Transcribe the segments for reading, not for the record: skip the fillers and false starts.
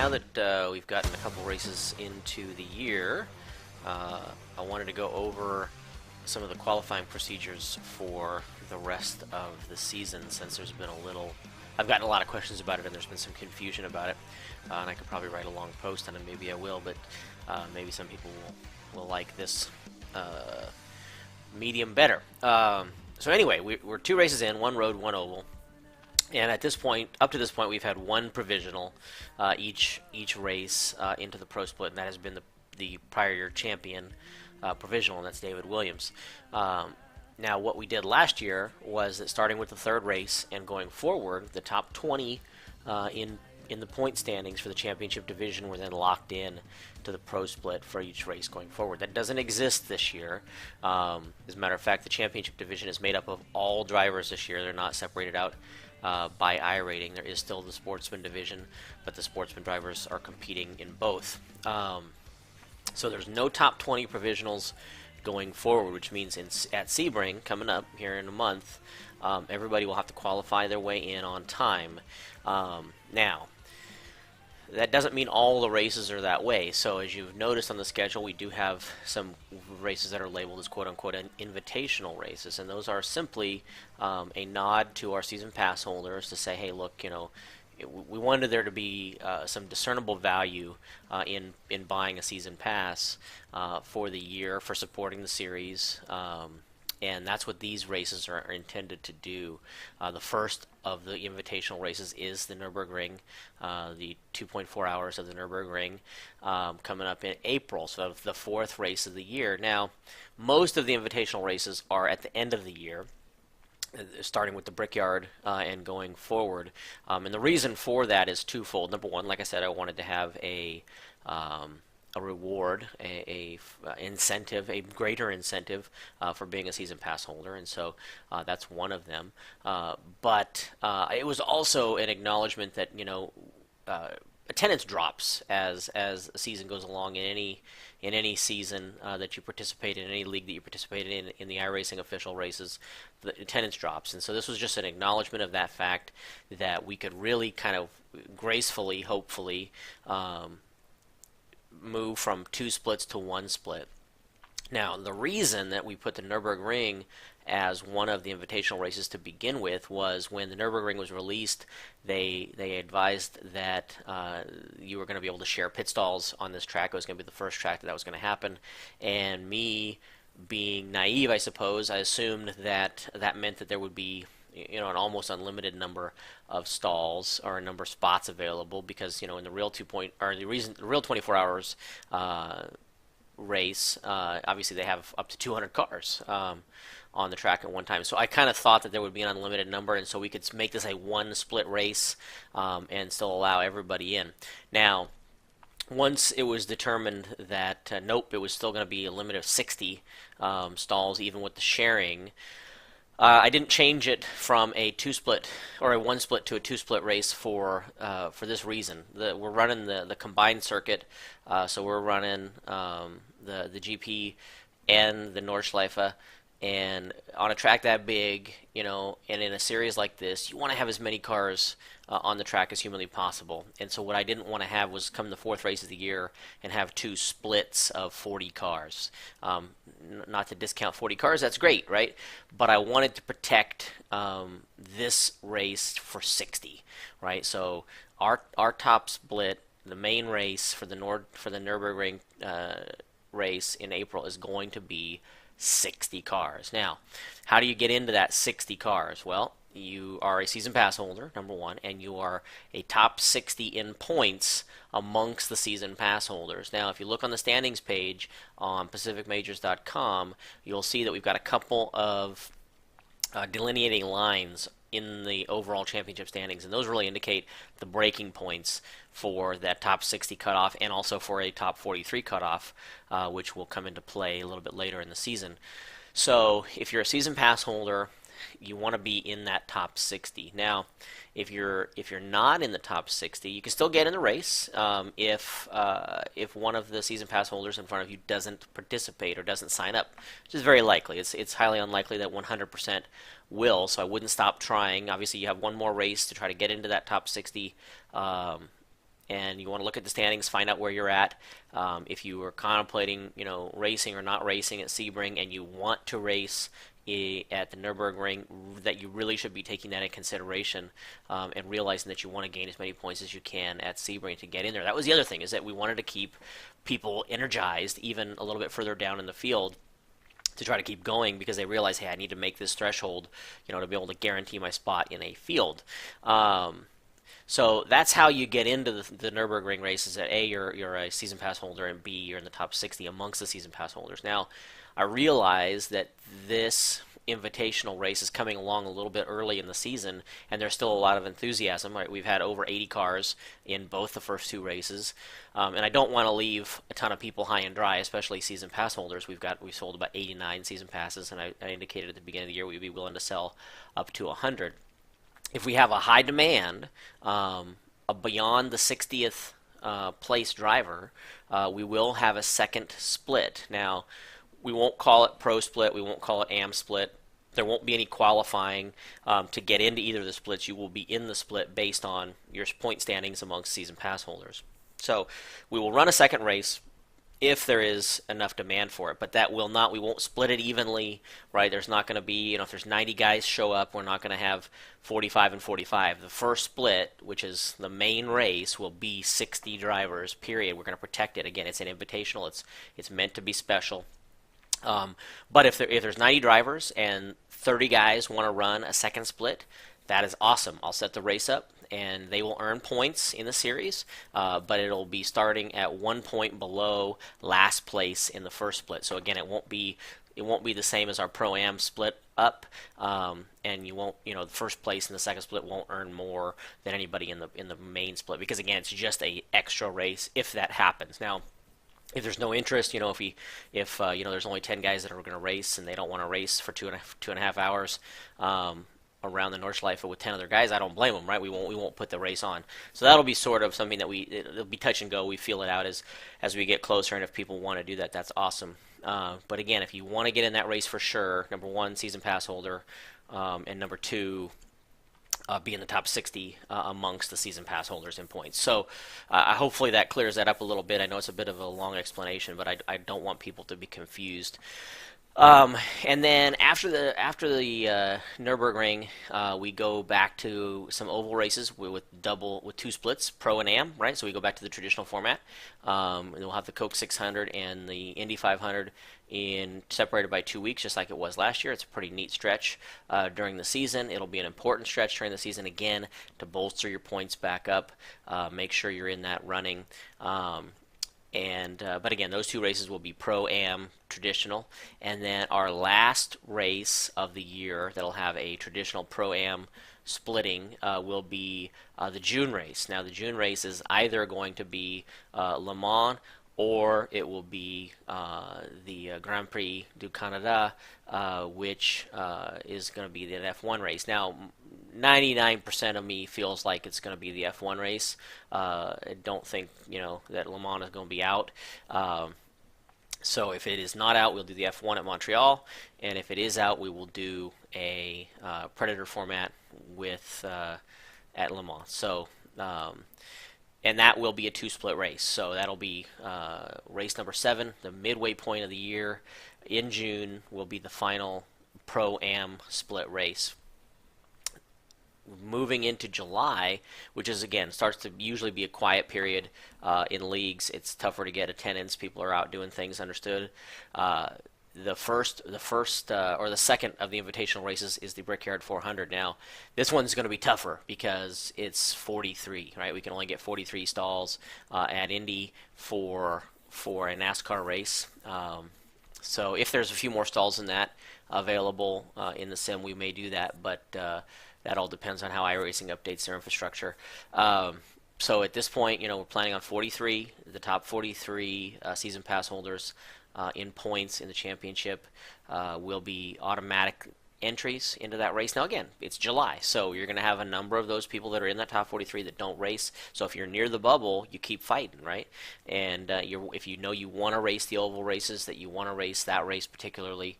now that we've gotten a couple races into the year, I wanted to go over some of the qualifying procedures for the rest of the season, since there's been a little. I've gotten a lot of questions about it, and there's been some confusion about it, and I could probably write a long post on it. Maybe I will, but maybe some people will like this medium better. So anyway, we're 2 races in, 1 road, 1 oval. And at this point, up to this point, we've had 1 provisional each race into the pro split, and that has been the prior year champion provisional, and that's David Williams. Now, what we did last year was that starting with the 3rd race and going forward, the top 20 in the point standings for the championship division were then locked in to the pro split for each race going forward. That doesn't exist this year. As a matter of fact, the championship division is made up of all drivers this year. They're not separated out by I rating. There is still the sportsman division, but the sportsman drivers are competing in both. So there's no top 20 provisionals going forward, which means at Sebring, coming up here in a month, everybody will have to qualify their way in on time. Now, that doesn't mean all the races are that way. So as you've noticed on the schedule, we do have some races that are labeled as quote-unquote invitational races, and those are simply a nod to our season pass holders to say, hey, look, we wanted there to be some discernible value in buying a season pass for the year, for supporting the series, and that's what these races are intended to do. The first of the invitational races is the Nürburgring, the 2.4 hours of the Nürburgring, coming up in April, so the 4th race of the year. Now, most of the invitational races are at the end of the year, starting with the Brickyard and going forward. And the reason for that is twofold. Number one, like I said, I wanted to have a reward, a incentive, a greater incentive for being a season pass holder, and so that's one of them. But it was also an acknowledgement that attendance drops as the season goes along in any season that you participate in any league that you participate in the iRacing official races, the attendance drops. And so this was just an acknowledgement of that fact, that we could really kind of gracefully, hopefully, move from 2 splits to 1 split. Now, the reason that we put the Nürburgring as one of the invitational races to begin with was when the Nürburgring was released, they advised that you were going to be able to share pit stalls on this track. It was going to be the first track that was going to happen, and me being naive, I suppose, I assumed that meant that there would be an almost unlimited number of stalls or a number of spots available, because in the real the real 24 hours race, obviously they have up to 200 cars on the track at one time. So I kind of thought that there would be an unlimited number, and so we could make this a 1 split race and still allow everybody in. Now, once it was determined that nope, it was still going to be a limit of 60 stalls even with the sharing, I didn't change it from a 2-split or a 1-split to a 2-split race for this reason. We're running the combined circuit, so we're running the GP and the Nordschleife, and on a track that big, and in a series like this, you want to have as many cars on the track as humanly possible. And so what I didn't want to have was come the 4th race of the year and have 2 splits of 40 cars. Not to discount 40 cars, that's great, right? But I wanted to protect this race for 60, right? So our top split, the main race for the Nürburgring race in April, is going to be 60 cars. Now, how do you get into that 60 cars? Well, you are a season pass holder, number one, and you are a top 60 in points amongst the season pass holders. Now, if you look on the standings page on PacificMajors.com, you'll see that we've got a couple of delineating lines in the overall championship standings, and those really indicate the breaking points for that top 60 cutoff, and also for a top 43 cutoff, which will come into play a little bit later in the season. So if you're a season pass holder, you want to be in that top 60. Now, if you're not in the top 60, you can still get in the race if one of the season pass holders in front of you doesn't participate or doesn't sign up, which is very likely. It's highly unlikely that 100% will, so I wouldn't stop trying. Obviously, you have one more race to try to get into that top 60, and you want to look at the standings, find out where you're at. If you are contemplating, racing or not racing at Sebring, and you want to race at the Nürburgring, that you really should be taking that in consideration, and realizing that you want to gain as many points as you can at Sebring to get in there. That was the other thing, is that we wanted to keep people energized even a little bit further down in the field, to try to keep going, because they realize, hey, I need to make this threshold, to be able to guarantee my spot in a field. So that's how you get into the Nürburgring races. That A, you're a season pass holder, and B, you're in the top 60 amongst the season pass holders. Now, I realize that this invitational race is coming along a little bit early in the season, and there's still a lot of enthusiasm. Right, we've had over 80 cars in both the first two races, and I don't want to leave a ton of people high and dry, especially season pass holders. We've sold about 89 season passes, and I indicated at the beginning of the year we'd be willing to sell up to 100. If we have a high demand, beyond the 60th place driver, we will have a second split. Now, we won't call it pro split, we won't call it am split. There won't be any qualifying to get into either of the splits. You will be in the split based on your point standings amongst season pass holders. So we will run a second race if there is enough demand for it, but we won't split it evenly, right? There's not going to be, if there's 90 guys show up, we're not going to have 45 and 45. The first split, which is the main race, will be 60 drivers, period. We're going to protect it. Again, it's an invitational. It's meant to be special. But if there's 90 drivers and 30 guys want to run a second split, that is awesome. I'll set the race up, and they will earn points in the series, but it'll be starting at 1 point below last place in the first split. So again, it won't be the same as our Pro-Am split up, and you won't, the first place in the second split won't earn more than anybody in the main split, because again, it's just a extra race if that happens. Now, if there's no interest, if there's only 10 guys that are going to race and they don't want to race for two and a half hours around the Nordschleife with 10 other guys, I don't blame them, right? We won't put the race on. So that'll be sort of something that it'll be touch and go. We feel it out as we get closer, and if people want to do that, that's awesome. But again, if you want to get in that race for sure, number one, season pass holder, and number two, be in the top 60 amongst the season pass holders in points. So hopefully that clears that up a little bit. I know it's a bit of a long explanation, but I don't want people to be confused. And then after the Nürburgring, we go back to some oval races with two splits, Pro and Am, right? So we go back to the traditional format. And we'll have the Coke 600 and the Indy 500 separated by 2 weeks, just like it was last year. It's a pretty neat stretch during the season. It'll be an important stretch during the season, again, to bolster your points back up, make sure you're in that running. But again, those two races will be Pro-Am traditional, and then our last race of the year that'll have a traditional Pro-Am splitting will be the June race. Now, the June race is either going to be Le Mans, or it will be the Grand Prix du Canada, which is going to be the F1 race. Now, 99% of me feels like it's going to be the F1 race. I don't think that Le Mans is going to be out. So if it is not out, we'll do the F1 at Montreal, and if it is out, we will do a Predator format at Le Mans. So and that will be a two-split race. So that'll be race number 7, the midway point of the year in June, will be the final Pro-Am split race. Moving into July, which is again starts to usually be a quiet period in leagues. It's tougher to get attendance. People are out doing things. Understood. The first or the second of the invitational races is the Brickyard 400. Now, this one's going to be tougher because it's 43. Right, we can only get 43 stalls at Indy for a NASCAR race. So if there's a few more stalls than that available in the sim, we may do that, but that all depends on how iRacing updates their infrastructure. So at this point, we're planning on 43. The top 43 season pass holders in points in the championship will be automatic entries into that race. Now again, it's July, so you're going to have a number of those people that are in that top 43 that don't race. So if you're near the bubble, you keep fighting, right? And if you want to race the oval races, that you want to race that race particularly,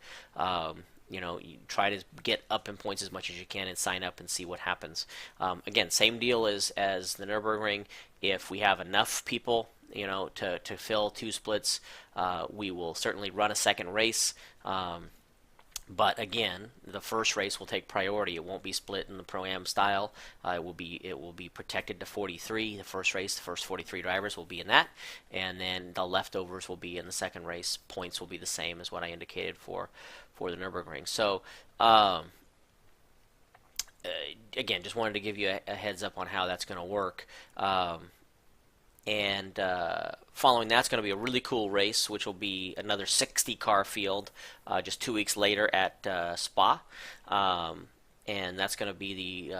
you try to get up in points as much as you can and sign up and see what happens. Again, same deal as the Nürburgring. If we have enough people, to fill two splits, we will certainly run a second race. But again, the first race will take priority. It won't be split in the Pro-Am style. It will be protected to 43. The first race, the first 43 drivers will be in that, and then the leftovers will be in the second race. Points will be the same as what I indicated for the Nürburgring. So again, just wanted to give you a heads up on how that's going to work. And following that's going to be a really cool race, which will be another 60 car field just 2 weeks later at Spa. And that's going to be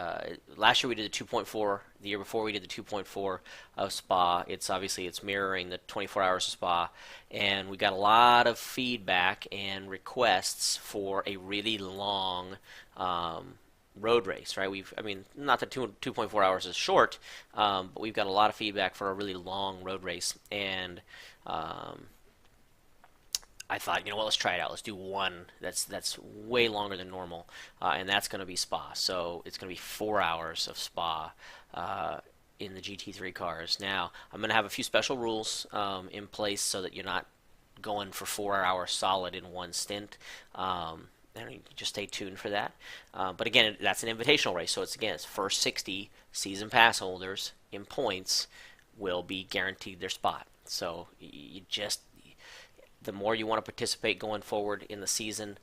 last year we did the 2.4. The year before we did the 2.4 of Spa. It's mirroring the 24 hours of Spa, and we got a lot of feedback and requests for a really long road race, right? Not that 2.4 hours is short, but we've got a lot of feedback for a really long road race, and I thought, let's try it out. Let's do one that's way longer than normal, and that's going to be Spa. So it's going to be 4 hours of Spa in the GT3 cars. Now, I'm going to have a few special rules in place so that you're not going for 4 hours solid in one stint. And you just stay tuned for that. But again, that's an invitational race, so it's first 60 season pass holders in points will be guaranteed their spot. So the more you want to participate going forward in the season,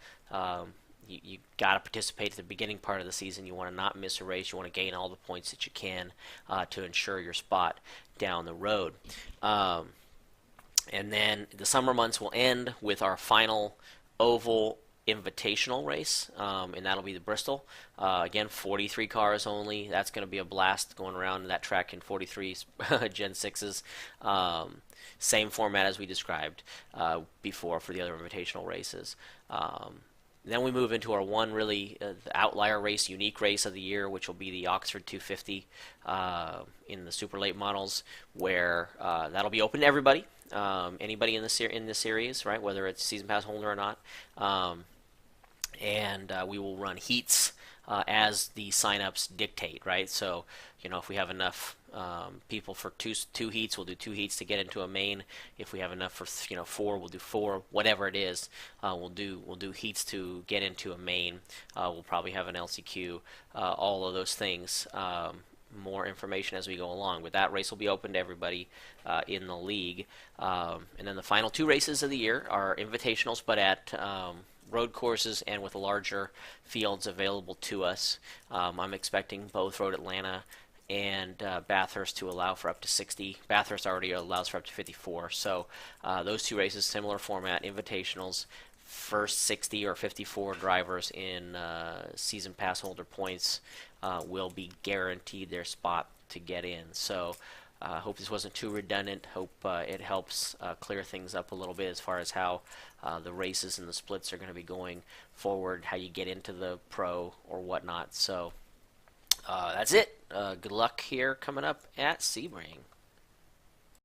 you got to participate at the beginning part of the season. You want to not miss a race. You want to gain all the points that you can to ensure your spot down the road. And then the summer months will end with our final oval invitational race, and that'll be the Bristol. Again, 43 cars only. That's going to be a blast going around that track in 43 Gen 6s. Same format as we described before for the other invitational races. Then we move into our one really outlier race, unique race of the year, which will be the Oxford 250 in the super late models, where that'll be open to everybody, anybody in the series, right? Whether it's season pass holder or not. And we will run heats as the signups dictate, right? So, if we have enough people for two heats, we'll do two heats to get into a main. If we have enough for 4, we'll do 4. Whatever it is, we'll do heats to get into a main. We'll probably have an LCQ. All of those things. More information as we go along. But that race will be open to everybody in the league. And then the final 2 races of the year are invitationals, but at road courses and with larger fields available to us. I'm expecting both Road Atlanta and Bathurst to allow for up to 60. Bathurst already allows for up to 54. So those 2 races, similar format, invitationals. First 60 or 54 drivers in season pass holder points will be guaranteed their spot to get in. So I hope this wasn't too redundant. Hope it helps clear things up a little bit as far as how the races and the splits are going to be going forward, how you get into the pro or whatnot. So that's it. Good luck here coming up at Sebring.